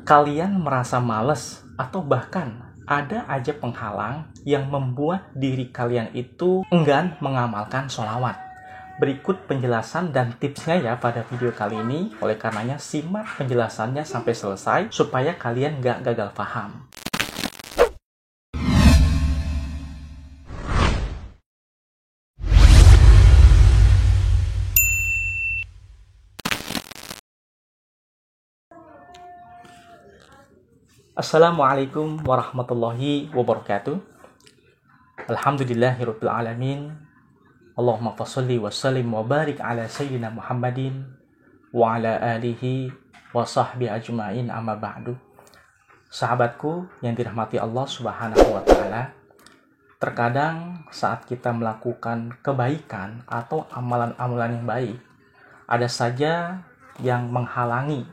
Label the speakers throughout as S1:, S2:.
S1: Kalian merasa males atau bahkan ada aja penghalang yang membuat diri kalian itu enggan mengamalkan sholawat. Berikut penjelasan dan tipsnya ya pada video kali ini. Oleh karenanya simak penjelasannya sampai selesai supaya kalian nggak gagal paham. Assalamualaikum warahmatullahi wabarakatuh. Alhamdulillahirabbil alamin. Allahumma shalli wa sallim wa barik ala sayyidina Muhammadin wa ala alihi wa sahbihi ajma'in, amma ba'du. Sahabatku yang dirahmati Allah Subhanahu wa taala, terkadang saat kita melakukan kebaikan atau amalan-amalan yang baik, ada saja yang menghalangi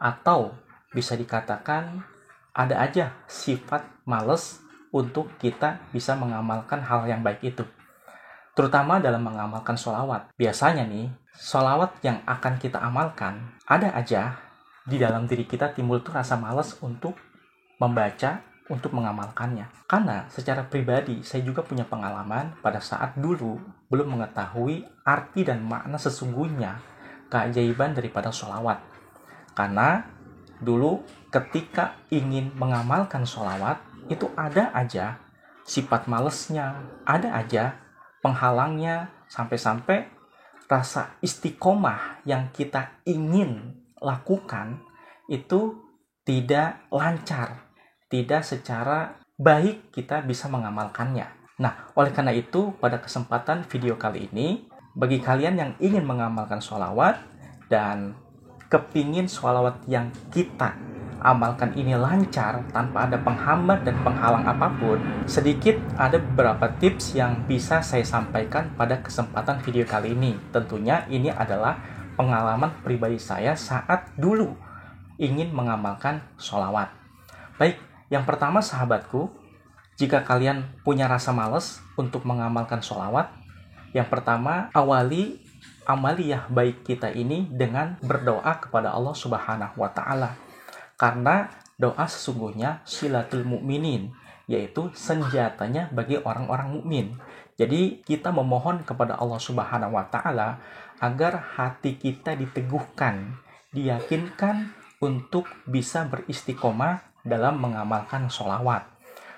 S1: atau bisa dikatakan ada aja sifat malas untuk kita bisa mengamalkan hal yang baik itu. Terutama dalam mengamalkan sholawat. Biasanya nih, sholawat yang akan kita amalkan, ada aja di dalam diri kita timbul tuh rasa malas untuk membaca, untuk mengamalkannya. Karena secara pribadi, saya juga punya pengalaman pada saat dulu belum mengetahui arti dan makna sesungguhnya keajaiban daripada sholawat. Karena dulu ketika ingin mengamalkan sholawat, itu ada aja sifat malesnya, ada aja penghalangnya, sampai-sampai rasa istiqomah yang kita ingin lakukan itu tidak lancar, tidak secara baik kita bisa mengamalkannya. Nah, oleh karena itu pada kesempatan video kali ini, bagi kalian yang ingin mengamalkan sholawat dan kepingin sholawat yang kita amalkan ini lancar tanpa ada penghambat dan penghalang apapun, sedikit ada beberapa tips yang bisa saya sampaikan pada kesempatan video kali ini. Tentunya ini adalah pengalaman pribadi saya saat dulu ingin mengamalkan sholawat. Baik, yang pertama sahabatku, jika kalian punya rasa malas untuk mengamalkan sholawat, yang pertama awali amaliyah baik kita ini dengan berdoa kepada Allah Subhanahu wa taala. Karena doa sesungguhnya silatul mukminin, yaitu senjatanya bagi orang-orang mukmin. Jadi kita memohon kepada Allah Subhanahu wa taala agar hati kita diteguhkan, diyakinkan untuk bisa beristiqomah dalam mengamalkan sholawat.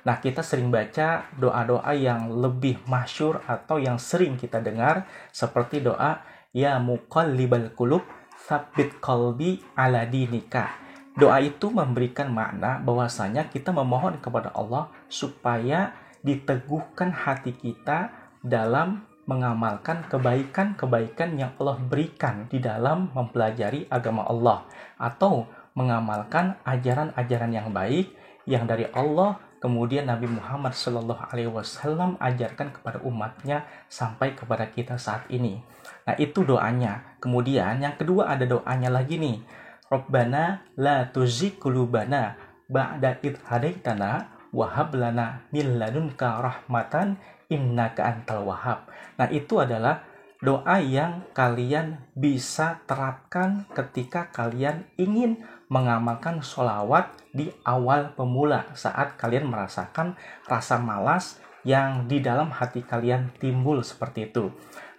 S1: Nah, kita sering baca doa-doa yang lebih masyhur atau yang sering kita dengar seperti doa ya muqallibal qulub tsabbit qalbi ala dinika. Doa itu memberikan makna bahwasanya kita memohon kepada Allah supaya diteguhkan hati kita dalam mengamalkan kebaikan-kebaikan yang Allah berikan di dalam mempelajari agama Allah atau mengamalkan ajaran-ajaran yang baik yang dari Allah kemudian Nabi Muhammad SAW ajarkan kepada umatnya sampai kepada kita saat ini. Nah, itu doanya. Kemudian yang kedua ada doanya lagi nih. Rabbana la tuzigh qulubana ba'da idh hadaitana wa hab lana min ladunka rahmatan innaka antal wahhab. Nah, itu adalah doa yang kalian bisa terapkan ketika kalian ingin mengamalkan sholawat di awal pemula saat kalian merasakan rasa malas yang di dalam hati kalian timbul seperti itu.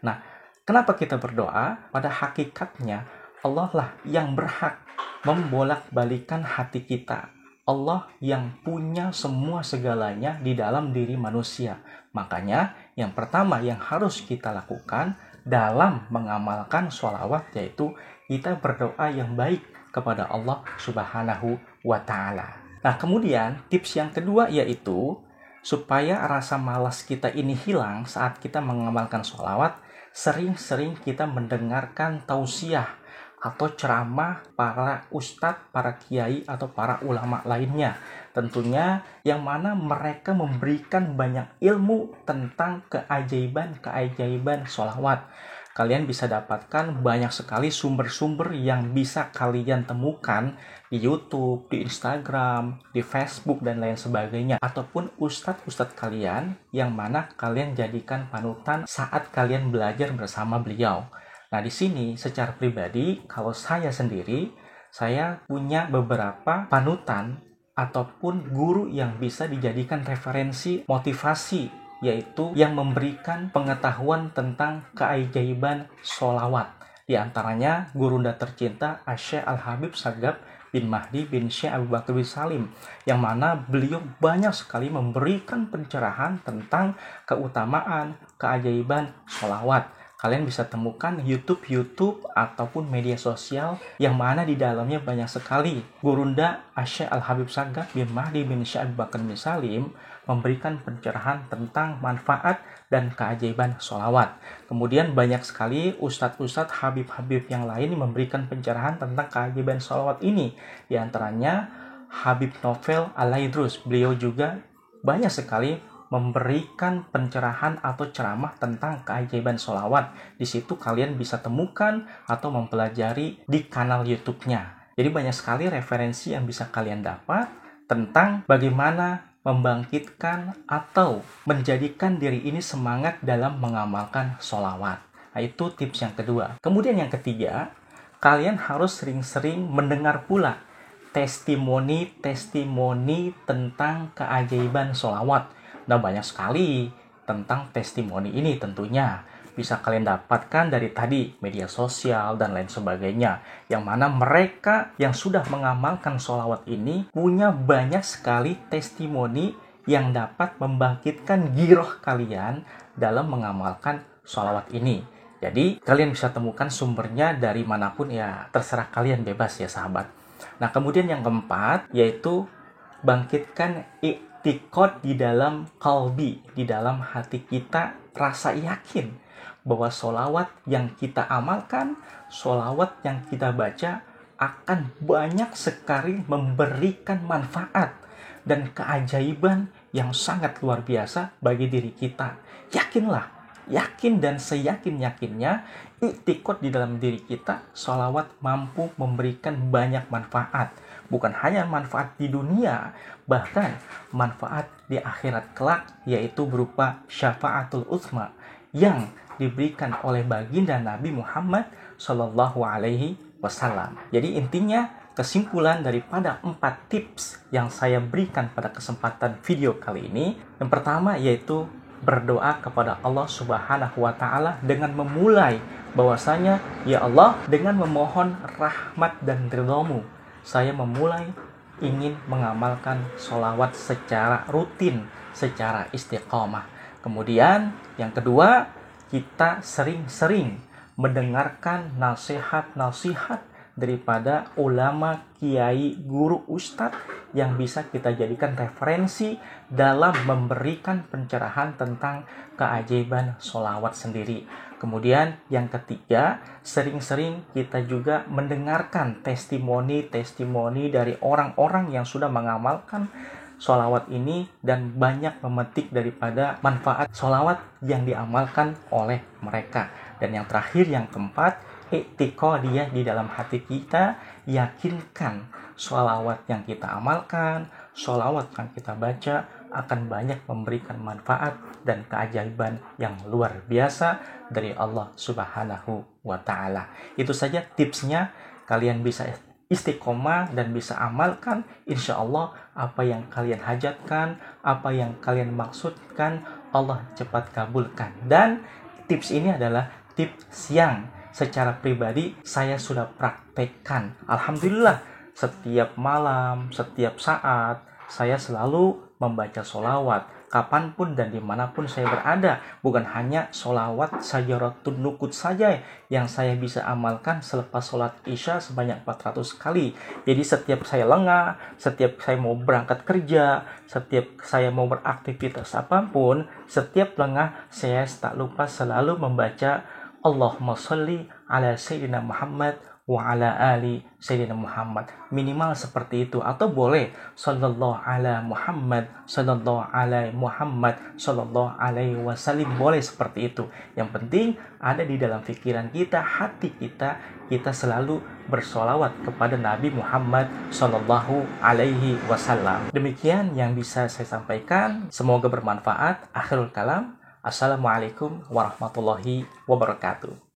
S1: Nah, kenapa kita berdoa? Pada hakikatnya Allah lah yang berhak membolak-balikan hati kita. Allah yang punya semua segalanya di dalam diri manusia. Makanya yang pertama yang harus kita lakukan dalam mengamalkan sholawat yaitu kita berdoa yang baik kepada Allah Subhanahu wa taala. Nah, kemudian tips yang kedua yaitu supaya rasa malas kita ini hilang saat kita mengamalkan sholawat, sering-sering kita mendengarkan tausiah atau ceramah para ustadz, para kiai atau para ulama lainnya. Tentunya yang mana mereka memberikan banyak ilmu tentang keajaiban-keajaiban sholawat. Kalian bisa dapatkan banyak sekali sumber-sumber yang bisa kalian temukan di YouTube, di Instagram, di Facebook, dan lain sebagainya. Ataupun ustadz-ustadz kalian yang mana kalian jadikan panutan saat kalian belajar bersama beliau. Nah, di sini secara pribadi, kalau saya sendiri, saya punya beberapa panutan ataupun guru yang bisa dijadikan referensi motivasi, yaitu yang memberikan pengetahuan tentang keajaiban sholawat. Di antaranya gurunda tercinta Syekh Al-Habib Sagaf bin Mahdi bin Syekh Abu Bakar bin Salim, yang mana beliau banyak sekali memberikan pencerahan tentang keutamaan, keajaiban sholawat. Kalian bisa temukan YouTube ataupun media sosial yang mana di dalamnya banyak sekali gurunda Syekh Al-Habib Sagaf bin Mahdi bin Syekh Abu Bakar bin Salim memberikan pencerahan tentang manfaat dan keajaiban sholawat. Kemudian banyak sekali ustadz-ustadz Habib-Habib yang lain yang memberikan pencerahan tentang keajaiban sholawat ini. Di antaranya Habib Novel Al-Aidrus, beliau juga banyak sekali memberikan pencerahan atau ceramah tentang keajaiban sholawat. Di situ kalian bisa temukan atau mempelajari di kanal YouTube-nya. Jadi banyak sekali referensi yang bisa kalian dapat tentang bagaimana membangkitkan atau menjadikan diri ini semangat dalam mengamalkan sholawat. Nah, itu tips yang kedua. Kemudian yang ketiga, kalian harus sering-sering mendengar pula testimoni tentang keajaiban sholawat. Nah, banyak sekali tentang testimoni ini tentunya. Bisa kalian dapatkan dari tadi media sosial dan lain sebagainya. Yang mana mereka yang sudah mengamalkan sholawat ini punya banyak sekali testimoni yang dapat membangkitkan giroh kalian dalam mengamalkan sholawat ini. Jadi kalian bisa temukan sumbernya dari manapun, ya terserah kalian, bebas ya sahabat. Nah, kemudian yang keempat yaitu bangkitkan i'tiqad di dalam qalbi, di dalam hati kita, rasa yakin bahwa sholawat yang kita amalkan, sholawat yang kita baca akan banyak sekali memberikan manfaat dan keajaiban yang sangat luar biasa bagi diri kita. Yakinlah, yakin dan seyakin-yakinnya i'tiqad di dalam diri kita, sholawat mampu memberikan banyak manfaat. Bukan hanya manfaat di dunia, bahkan manfaat di akhirat kelak, yaitu berupa syafaatul utsma yang diberikan oleh baginda Nabi Muhammad Shallallahu Alaihi Wasallam. Jadi intinya, kesimpulan daripada 4 tips yang saya berikan pada kesempatan video kali ini, yang pertama yaitu berdoa kepada Allah Subhanahu wa Ta'ala dengan memulai bahwasanya, ya Allah, dengan memohon rahmat dan ridhamu, saya memulai ingin mengamalkan sholawat secara rutin, secara istiqomah. Kemudian yang kedua, kita sering-sering mendengarkan nasihat-nasihat daripada ulama, kiai, guru, ustadz yang bisa kita jadikan referensi dalam memberikan pencerahan tentang keajaiban sholawat sendiri. Kemudian yang ketiga, sering-sering kita juga mendengarkan testimoni dari orang-orang yang sudah mengamalkan sholawat ini dan banyak memetik daripada manfaat sholawat yang diamalkan oleh mereka. Dan yang terakhir, yang keempat, i'tiqadiyah di dalam hati kita, yakinkan sholawat yang kita amalkan, sholawat yang kita baca akan banyak memberikan manfaat dan keajaiban yang luar biasa dari Allah Subhanahu wa Ta'ala. Itu saja tipsnya, kalian bisa istiqomah dan bisa amalkan. Insya Allah apa yang kalian hajatkan, apa yang kalian maksudkan, Allah cepat kabulkan. Dan tips ini adalah tips yang secara pribadi saya sudah praktekkan. Alhamdulillah, setiap malam, setiap saat saya selalu membaca sholawat kapanpun dan dimanapun saya berada. Bukan hanya sholawat sajaratun nukut saja yang saya bisa amalkan selepas sholat isya sebanyak 400 kali. Jadi setiap saya lengah, setiap saya mau berangkat kerja, setiap saya mau beraktivitas apapun, setiap lengah saya tak lupa selalu membaca Allahumma sholli ala Sayyidina Muhammad wa ala ali Sayyidina Muhammad. Minimal seperti itu. Atau boleh sallallahu ala Muhammad, sallallahu alaihi Muhammad, sallallahu alaihi wasallim. Boleh seperti itu. Yang penting ada di dalam pikiran kita, hati kita, kita selalu bersolawat kepada Nabi Muhammad sallallahu alaihi wasallam. Demikian yang bisa saya sampaikan. Semoga bermanfaat. Akhirul kalam. Assalamualaikum warahmatullahi wabarakatuh.